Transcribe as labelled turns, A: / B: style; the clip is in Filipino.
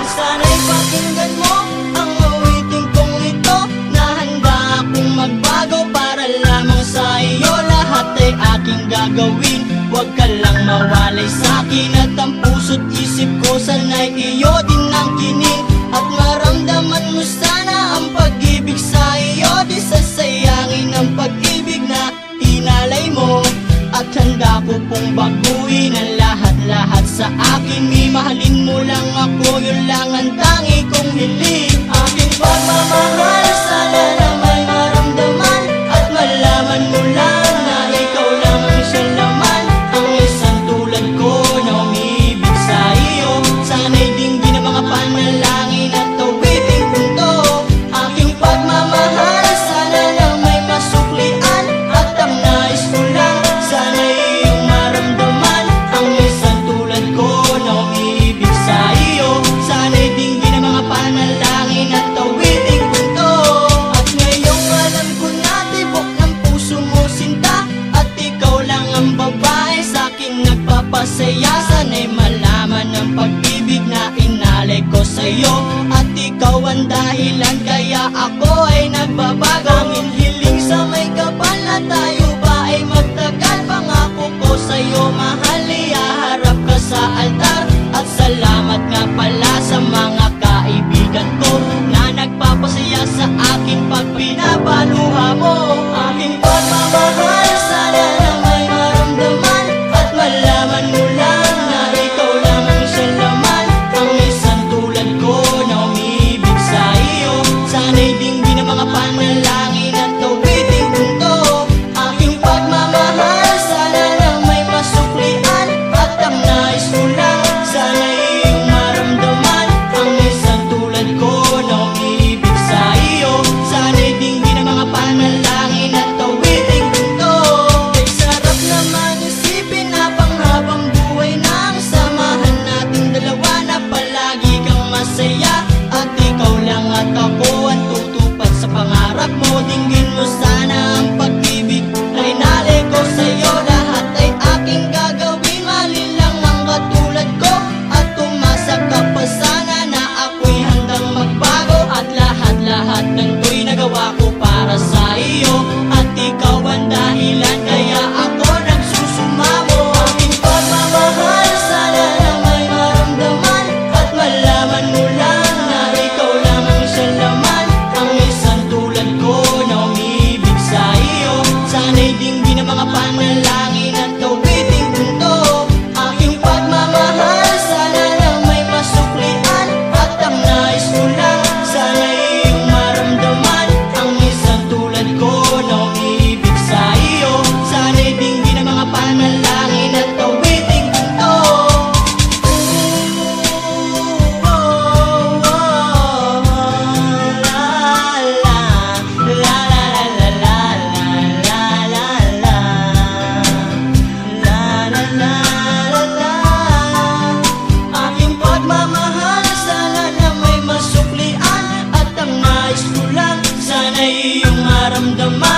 A: Sana'y pakinggan mo ang awiting kong ito, na handa akong magbago para lamang sa iyo. Lahat ay aking gagawin, huwag ka lang mawalay sa'kin. At ang puso't isip ko sana'y iyo din ang kining. At maramdaman mo sana ang pag-ibig sa iyo. Di sasayangin ang pag-ibig na inalay mo. At handa ko pong baguhin ang lahat-lahat sa akin. Mahalin mo lang ako, yun lang ang tangi kong hiling. Aking pagmamahal, sana na may maramdaman. At malaman mo lang na ikaw lang ang siyang laman. Ang isang tulad ko na umibig sa iyo. Sana'y dinggin ang mga panalangin at awiting punto. Aking pagmamahal, sana na may masuklian. At ang nais ko lang, sana'y iyong maramdaman. Ang isang tulad ko na umibig sa iyo. Sana'y dinggin ang mga panalangin at awiting punto. At ngayong alam ko na tibok ng puso mo sinta. At ikaw lang ang babae sa'king nagpapasaya. Sana'y malaman ang pag-ibig na inalay ko sa'yo. At ikaw ang dahilan kaya ako ay nagbabago. Ang hiling sa may kapal na tayo ba ay magtagal. Pangako ko sa'yo mahal, ihaharap ka sa altar. At salamat nga pala sa mga kaibigan ko na nagpapasaya sa akin pag pinapaluha mo. Aking pagmamahal, sana na may maramdaman. At malaman mo lang na ikaw lang ang siyang laman. Ang isang tulad ko na umibig sa iyo. Sana'y dinggin ang mga panalangin at awiting punto. Aking pagmamahal, sana na may masuklian. At ang nais ko lang, sana'y iyong maramdaman. Ang isang tulad ko na umibig sa iyo. Sana'y dinggin ang mga panalangin at awiting punto. Kay sarap naman isipin na panghabang buhay na ang samahan nating dalawa, na palagi kang masaya. At ikaw lang at ako ang tutupad sa pangarap mo. Dinggin mo sana ang pag-ibig na inalay ko sa'yo. Lahat ay aking gagawin, mahalin lang ang katulad ko. At umasa ka pa sana na ako'y handang magbago. At lahat-lahat ng to'y nagawa ko para sa iyo. At ikaw ang dahilan kaya ako nagsusumamo. Aking pagmamahal, sana na may maramdaman. At malaman mo lang na ikaw lang ang siyang laman. Ang isang tulad ko na umibig sa iyo. Sana'y dinggin ang mga panalangin at awiting punto. Aking pagmamahal, sana na may masuklian. At ang nais ko lang, sana'y iyong maramdaman. Ang isang tulad ko na umibig sa iyo. Sana'y dinggin ang mga panalangin at awiting punto. Aking pagmamahal, sana na may masuklian. At ang nais ko lang, sana'y iyong maramdaman.